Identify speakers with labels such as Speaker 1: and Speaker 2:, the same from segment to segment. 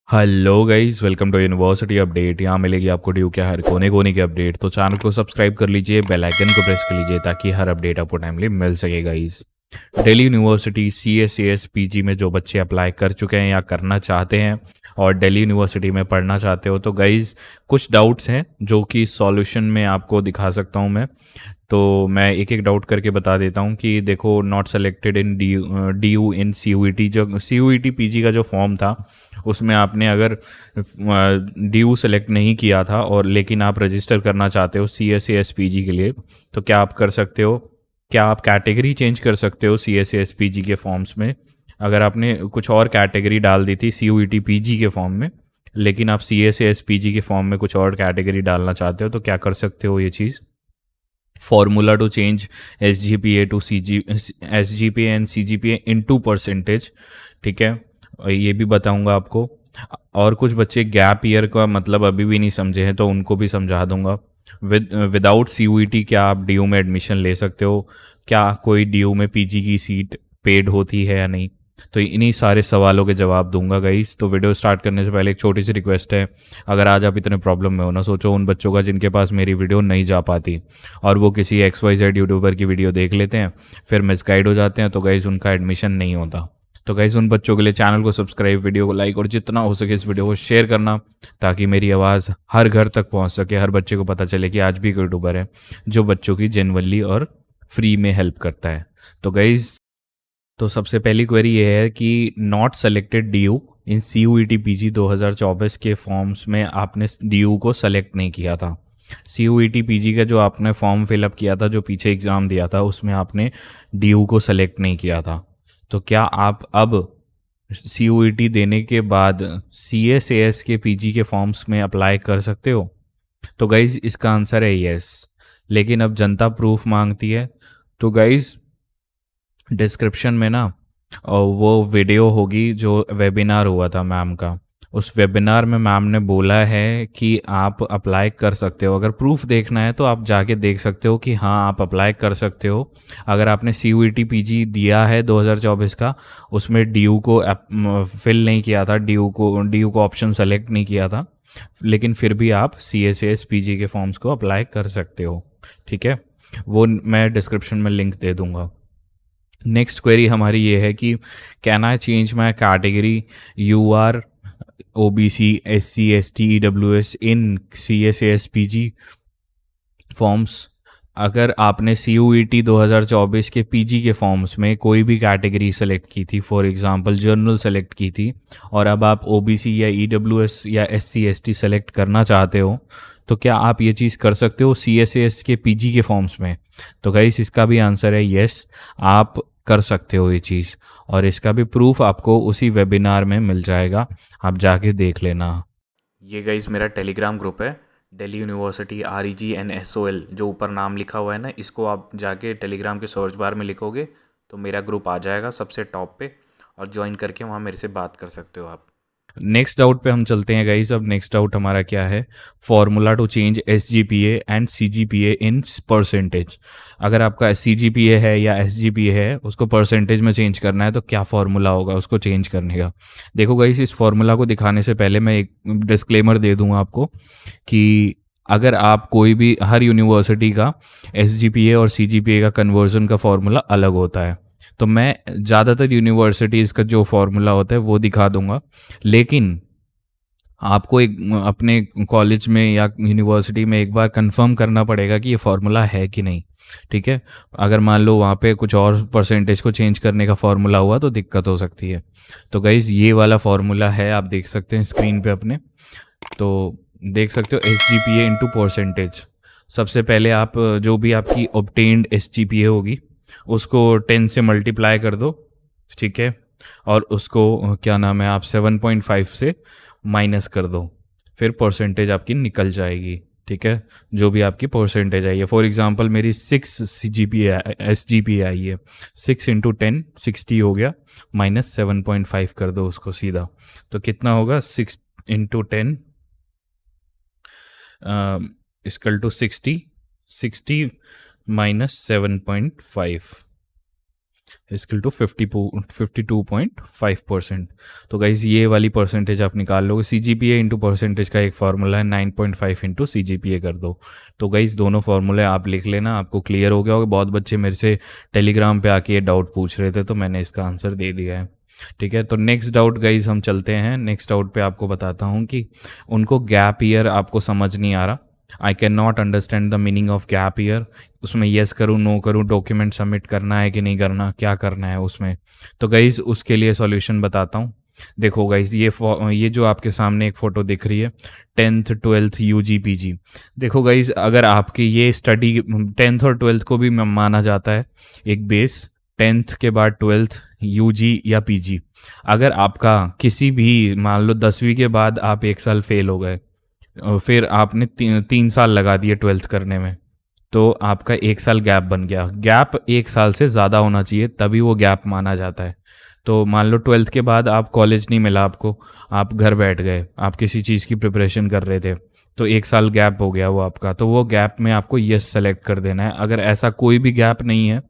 Speaker 1: Hello guys, welcome to university update. यहाँ मिलेगी आपको ड्यू के हर कोने कोने की अपडेट। तो चैनल को सब्सक्राइब कर लीजिए, बेल आइकन को प्रेस कर लीजिए ताकि हर अपडेट आपको टाइमली मिल सके guys. Delhi university C S PG में जो बच्चे अप्लाई कर चुके हैं या करना चाहते हैं और दिल्ली यूनिवर्सिटी में पढ़ना चाहते हो तो गाइस कुछ डाउट्स हैं जो कि सॉल्यूशन में आपको दिखा सकता हूँ मैं। तो मैं एक एक डाउट करके बता देता हूँ कि देखो, not selected in D U in C U E T, जो C U E T P G का जो फॉर्म था उसमें आपने अगर डी यू सेलेक्ट नहीं किया था और लेकिन आप रजिस्टर करना चाहते हो सी एस पी जी के लिए, तो क्या आप कर सकते हो? क्या आप कैटेगरी चेंज कर सकते हो सी एस पी जी के फॉर्म्स में? अगर आपने कुछ और कैटेगरी डाल दी थी C U E T P G के फॉर्म में, लेकिन आप सी एस पी जी के फॉर्म में कुछ और कैटेगरी डालना चाहते हो, तो क्या कर सकते हो ये चीज़? Formula to change S G P A to C G S G P A and C G P A into percentage. ठीक है, और ये भी बताऊंगा आपको। और कुछ बच्चे गैप ईयर का मतलब अभी भी नहीं समझे हैं तो उनको भी समझा दूंगा। Without C U E T क्या आप डी यू में एडमिशन ले सकते हो? क्या कोई डी यू में पी जी की सीट पेड होती है या नहीं? तो इन्हीं सारे सवालों के जवाब दूंगा गाइस। तो वीडियो स्टार्ट करने से पहले एक छोटी सी रिक्वेस्ट है, अगर आज आप इतने प्रॉब्लम में हो ना, सोचो उन बच्चों का जिनके पास मेरी वीडियो नहीं जा पाती और वो किसी एक्स वाई जेड यूट्यूबर की वीडियो देख लेते हैं, फिर मिसगाइड हो जाते हैं, तो गाइस उनका एडमिशन नहीं होता। तो गाइस उन बच्चों के लिए चैनल को सब्सक्राइब, वीडियो को लाइक और जितना हो सके इस वीडियो को शेयर करना, ताकि मेरी आवाज़ हर घर तक पहुंच सके, हर बच्चे को पता चले कि आज भी कोई यूट्यूबर है जो बच्चों की जेन्युइनली और फ्री में हेल्प करता है। तो गाइस, तो सबसे पहली क्वेरी ये है कि not selected D U in C U E T P G 2024 के फॉर्म्स में आपने डी यू को सेलेक्ट नहीं किया था। C U E T P G का जो आपने फॉर्म फिलअप किया था, जो पीछे एग्ज़ाम दिया था, उसमें आपने डी यू को सेलेक्ट नहीं किया था। तो क्या आप अब सी यू ई टी देने के बाद सी एस ए एस के पी जी के फॉर्म्स में अप्लाई कर सकते हो? तो गाइज़ इसका आंसर है यस। लेकिन अब जनता प्रूफ मांगती है। तो गाइज़ डिस्क्रिप्शन में ना और वो वीडियो होगी जो वेबिनार हुआ था मैम का। उस वेबिनार में मैम ने बोला है कि आप अप्लाई कर सकते हो। अगर प्रूफ देखना है तो आप जाके देख सकते हो कि हाँ आप अप्लाई कर सकते हो। अगर आपने C U E T P G दिया है 2024 का, उसमें डी यू को फिल नहीं किया था, डी यू को ऑप्शन सेलेक्ट नहीं किया था, लेकिन फिर भी आप सी एस पी जी के फॉर्म्स को अप्लाई कर सकते हो। ठीक है, वो मैं डिस्क्रिप्शन में लिंक दे दूंगा। नेक्स्ट क्वेरी हमारी ये है कि can I change my category U R O B C S C S T E W S in C S S P G forms? अगर आपने सी यू ई टी 2024 के P G के forms में कोई भी category select की थी, for example journal select की थी, और अब आप ओ बी सी या ई डब्ल्यू एस या S C S T select करना चाहते हो, तो क्या आप ये चीज़ कर सकते हो सी एस एस के पी जी के फॉर्म्स में? तो गाइस इसका भी आंसर है येस, आप कर सकते हो ये चीज़। और इसका भी प्रूफ आपको उसी वेबिनार में मिल जाएगा, आप जाके देख लेना। ये गाइस मेरा टेलीग्राम ग्रुप है, दिल्ली यूनिवर्सिटी REGNSOL, जो ऊपर नाम लिखा हुआ है ना, इसको आप जाके टेलीग्राम के सर्च बार में लिखोगे तो मेरा ग्रुप आ जाएगा सबसे टॉप पे, और ज्वाइन करके वहाँ मेरे से बात कर सकते हो आप। नेक्स्ट डाउट पे हम चलते हैं गाइस। अब नेक्स्ट डाउट हमारा क्या है? Formula to change S G P A and C G P A in percentage. अगर आपका सी जी पी ए है या एस जी पी ए है, उसको परसेंटेज में चेंज करना है, तो क्या फॉर्मूला होगा उसको चेंज करने का? देखो गाइस, इस फॉर्मूला को दिखाने से पहले मैं एक डिस्क्लेमर दे दूंगा आपको कि अगर आप कोई भी, हर यूनिवर्सिटी का एस जी पी ए और सी जी पी ए का कन्वर्जन का फॉर्मूला अलग होता है। तो मैं ज़्यादातर यूनिवर्सिटीज़ का जो फॉर्मूला होता है वो दिखा दूंगा, लेकिन आपको एक अपने कॉलेज में या यूनिवर्सिटी में एक बार कंफर्म करना पड़ेगा कि ये फार्मूला है कि नहीं। ठीक है, अगर मान लो वहाँ पे कुछ और परसेंटेज को चेंज करने का फार्मूला हुआ तो दिक्कत हो सकती है। तो गाइज़ ये वाला फार्मूला है, आप देख सकते हैं स्क्रीन पे अपने। तो देख सकते हो S G P A into percentage. सबसे पहले आप जो भी आपकी ऑब्टेन्ड एस जी पी ए होगी उसको 10 से मल्टीप्लाई कर दो। ठीक है, और उसको क्या नाम है, आप 7.5 से माइनस कर दो, फिर परसेंटेज आपकी निकल जाएगी। ठीक है, जो भी आपकी परसेंटेज आई है, फॉर एग्जांपल मेरी 6 C G P S G P I है, 6 इंटू 10 60 हो गया, माइनस 7.5 कर दो उसको सीधा, तो कितना होगा? 6 into 10 equal to 60, 60 minus 7.5, equal to 52.5%। तो गाइज ये वाली परसेंटेज आप निकाल लोगे। C G P A into percentage का एक फार्मूला है, 9.5 इंटू सी जी पी ए कर दो। तो गाइज दोनों फार्मूले आप लिख लेना, आपको क्लियर हो गया होगा। बहुत बच्चे मेरे से टेलीग्राम पे आके ये डाउट पूछ रहे थे, तो मैंने इसका आंसर दे दिया है। ठीक है, तो नेक्स्ट डाउट गाइज हम चलते हैं। नेक्स्ट डाउट पे आपको बताता हूँ कि उनको गैप ईयर आपको समझ नहीं आ रहा। I can not understand the meaning of gap year. उसमें येस करूँ, नो करूँ, डॉक्यूमेंट सबमिट करना है कि नहीं करना, क्या करना है उसमें। तो गाइज उसके लिए सॉल्यूशन बताता हूँ। देखो गाइज ये जो आपके सामने एक फ़ोटो दिख रही है, 10th 12th UG PG। देखो गाइज, अगर आपकी ये स्टडी 10th और 12th को भी माना जाता है एक बेस, 10th के बाद 12th UG या PG। अगर आपका किसी भी, मान लो 10वीं के बाद आप एक साल फेल हो गए, फिर आपने 3 साल लगा दिए 12th करने में, तो आपका एक साल गैप बन गया। गैप एक साल से ज़्यादा होना चाहिए, तभी वो गैप माना जाता है। तो मान लो 12th के बाद आप कॉलेज नहीं मिला आपको, आप घर बैठ गए, आप किसी चीज़ की प्रिपरेशन कर रहे थे, तो एक साल गैप हो गया वो आपका। तो वो गैप में आपको यस सेलेक्ट कर देना है। अगर ऐसा कोई भी गैप नहीं है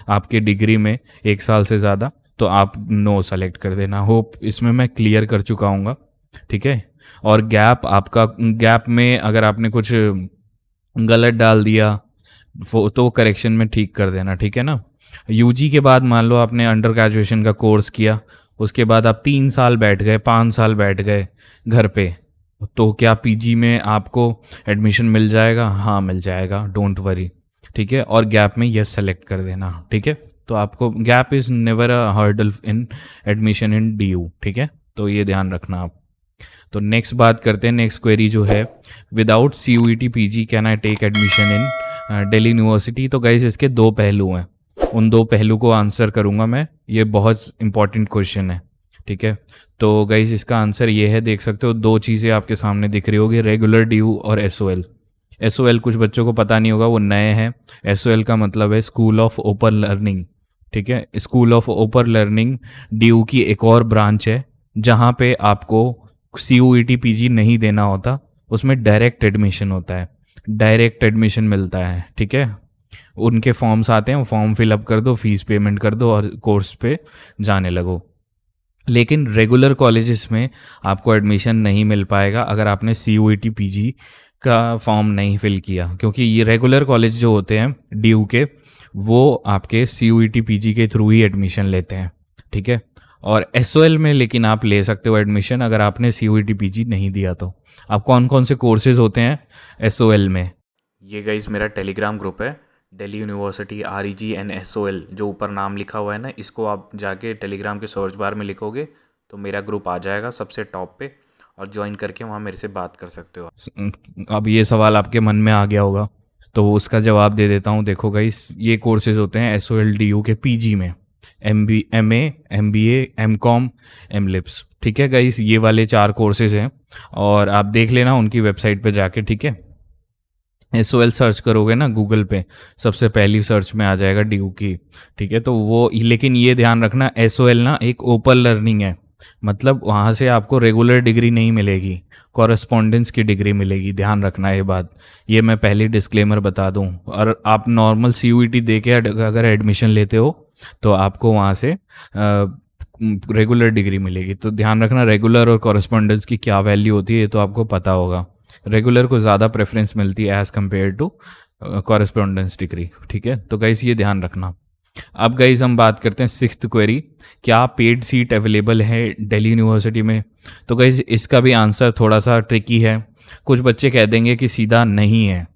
Speaker 1: आपके डिग्री में एक साल से ज़्यादा, तो आप नो सेलेक्ट कर देना। होप इसमें मैं क्लियर कर चुका हूँगा। ठीक है, और गैप आपका, गैप में अगर आपने कुछ गलत डाल दिया तो करेक्शन में ठीक कर देना। ठीक है ना। यूजी के बाद मान लो आपने अंडर ग्रेजुएशन का कोर्स किया, उसके बाद आप 3 साल बैठ गए, 5 साल बैठ गए घर पे, तो क्या पीजी में आपको एडमिशन मिल जाएगा? हाँ मिल जाएगा, डोंट वरी। ठीक है, और गैप में यस सेलेक्ट कर देना। ठीक है, तो आपको gap is never a hurdle in admission in DU. ठीक है, तो ये ध्यान रखना आप। तो नेक्स्ट बात करते हैं, नेक्स्ट क्वेरी जो है, without C U E T P G can I take admission in Delhi university. तो गाइज इसके दो पहलू हैं, उन दो पहलू को आंसर करूंगा मैं। ये बहुत इंपॉर्टेंट क्वेश्चन है। ठीक है, तो गाइज इसका आंसर ये है, देख सकते हो दो चीज़ें आपके सामने दिख रही होगी, रेगुलर ड्यू और S O L. S O L कुछ बच्चों को पता नहीं होगा, वो नए हैं। एस ओ एल का मतलब है स्कूल ऑफ ओपन लर्निंग। ठीक है, school of open learning DU की एक और ब्रांच है, जहाँ पे आपको C U E T P G नहीं देना होता, उसमें डायरेक्ट एडमिशन होता है, डायरेक्ट एडमिशन मिलता है। ठीक है, उनके फॉर्म्स आते हैं, वो फॉर्म फिलअप कर दो, फीस पेमेंट कर दो और कोर्स पे जाने लगो। लेकिन रेगुलर कॉलेजेस में आपको एडमिशन नहीं मिल पाएगा अगर आपने C U E T P G का फॉर्म नहीं फिल किया, क्योंकि ये रेगुलर कॉलेज जो होते हैं ड्यू के, वो आपके C U E T P G के थ्रू ही एडमिशन लेते हैं। ठीक है, और एस ओ एल में लेकिन आप ले सकते हो एडमिशन अगर आपने C U E T P G नहीं दिया तो। अब कौन कौन से कोर्सेज होते हैं एस ओ एल में, ये गाइस मेरा टेलीग्राम ग्रुप है, Delhi university R E G N S O L, जो ऊपर नाम लिखा हुआ है ना, इसको आप जाके टेलीग्राम के सर्च बार में लिखोगे तो मेरा ग्रुप आ जाएगा सबसे टॉप पे, और ज्वाइन करके वहाँ मेरे से बात कर सकते हो। अब ये सवाल आपके मन में आ गया होगा, तो उसका जवाब दे देता हूँ। देखो गाइस, ये कोर्सेज होते हैं S O L D U के पी जी में, M B A, M com, M लिप्स। ठीक है गाइस, ये वाले 4 कोर्सेज हैं, और आप देख लेना उनकी वेबसाइट पे जाके। ठीक है, एस ओ एल सर्च करोगे ना गूगल पे, सबसे पहली सर्च में आ जाएगा ड्यू की। ठीक है, तो वो, लेकिन ये ध्यान रखना एस ओ एल ना एक ओपन लर्निंग है, मतलब वहाँ से आपको रेगुलर डिग्री नहीं मिलेगी, कॉरेस्पॉन्डेंस की डिग्री मिलेगी। ध्यान रखना ये बात, ये मैं पहले डिस्क्लेमर बता दूँ। और आप नॉर्मल सी यू ई टी दे के अगर एडमिशन लेते हो तो आपको वहाँ से रेगुलर डिग्री मिलेगी। तो ध्यान रखना रेगुलर और कॉरेस्पॉन्डेंस की क्या वैल्यू होती है, ये तो आपको पता होगा। रेगुलर को ज़्यादा प्रेफरेंस मिलती है as compare to correspondence degree. ठीक है, तो गाइस ये ध्यान रखना। अब गाइस हम बात करते हैं 6th क्वेरी, क्या पेड सीट अवेलेबल है दिल्ली यूनिवर्सिटी में? तो गाइस इसका भी आंसर थोड़ा सा ट्रिकी है। कुछ बच्चे कह देंगे कि सीधा नहीं है,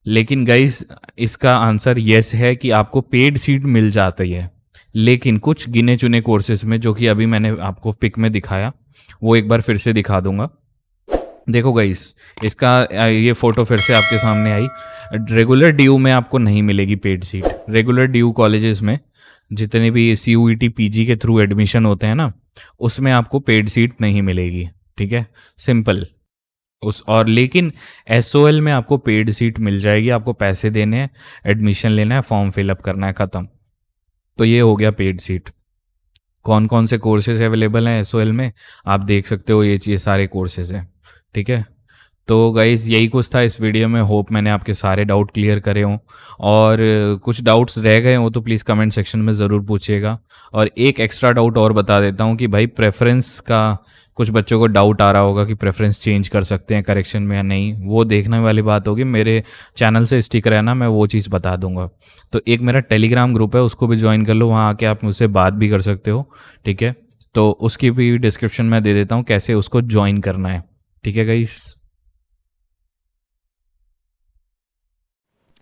Speaker 1: लेकिन गाइस इसका आंसर येस है कि आपको पेड सीट मिल जाती है, लेकिन कुछ गिने चुने कोर्सेज में, जो कि अभी मैंने आपको पिक में दिखाया, वो एक बार फिर से दिखा दूंगा। देखो गाइस, इसका ये फ़ोटो फिर से आपके सामने आई। रेगुलर ड्यू में आपको नहीं मिलेगी paid seat. Regular DU colleges में जितने भी C U E T P G के थ्रू एडमिशन होते हैं ना, उसमें आपको पेड सीट नहीं मिलेगी। ठीक है, सिंपल। और लेकिन एस ओ एल में आपको पेड सीट मिल जाएगी, आपको पैसे देने हैं, एडमिशन लेना है, फॉर्म फिलअप करना है, ख़त्म। तो ये हो गया पेड सीट। कौन कौन से कोर्सेज अवेलेबल हैं एस ओ एल में, आप देख सकते हो, ये सारे कोर्सेज हैं। ठीक है, तो गाइज़ यही कुछ था इस वीडियो में। होप मैंने आपके सारे डाउट क्लियर करे हों, और कुछ डाउट्स रह गए हों तो प्लीज़ कमेंट सेक्शन में ज़रूर पूछिएगा। और एक एक्स्ट्रा डाउट और बता देता हूँ कि भाई प्रेफरेंस का कुछ बच्चों को डाउट आ रहा होगा कि प्रेफरेंस चेंज कर सकते हैं करेक्शन में या नहीं, वो देखने वाली बात होगी। मेरे चैनल से स्टिक रहना, मैं वो चीज़ बता दूंगा। तो एक मेरा टेलीग्राम ग्रुप है, उसको भी ज्वाइन कर लो, वहाँ आके आप मुझसे बात भी कर सकते हो, ठीक है। तो उसकी भी डिस्क्रिप्शन में दे देता हूँ कैसे उसको ज्वाइन करना है, ठीक है गाइस।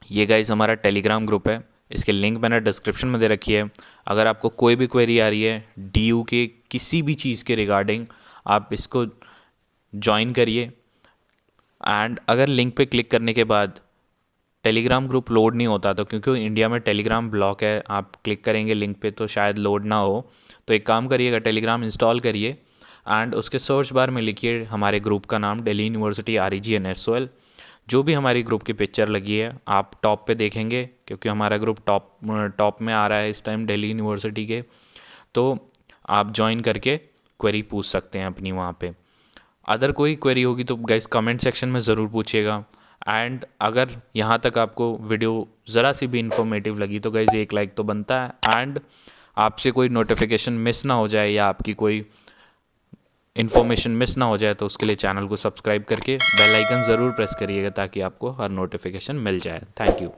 Speaker 1: ये गाइस हमारा टेलीग्राम ग्रुप है, इसके लिंक मैंने डिस्क्रिप्शन में दे रखी है। अगर आपको कोई भी क्वेरी आ रही है डीयू के किसी भी चीज़ के रिगार्डिंग, आप इसको ज्वाइन करिए। एंड अगर लिंक पे क्लिक करने के बाद टेलीग्राम ग्रुप लोड नहीं होता, तो क्योंकि इंडिया में टेलीग्राम ब्लॉक है, आप क्लिक करेंगे लिंक पे तो शायद लोड ना हो। तो एक काम करिएगा, टेलीग्राम इंस्टॉल करिए एंड उसके सर्च बार में लिखिए हमारे ग्रुप का नाम, दिल्ली यूनिवर्सिटी REGNSOL। जो भी हमारी ग्रुप की पिक्चर लगी है आप टॉप पे देखेंगे, क्योंकि हमारा ग्रुप टॉप में आ रहा है इस टाइम दिल्ली यूनिवर्सिटी के। तो आप ज्वाइन करके क्वेरी पूछ सकते हैं अपनी वहाँ पे। अदर कोई क्वेरी होगी तो गाइस कमेंट सेक्शन में ज़रूर पूछिएगा। एंड अगर यहाँ तक आपको वीडियो ज़रा सी भी इन्फॉर्मेटिव लगी तो गाइस एक लाइक तो बनता है। एंड आपसे कोई नोटिफिकेशन मिस ना हो जाए या आपकी कोई इन्फॉर्मेशन मिस ना हो जाए, तो उसके लिए चैनल को सब्सक्राइब करके बेल आइकन ज़रूर प्रेस करिएगा ताकि आपको हर नोटिफिकेशन मिल जाए। Thank you.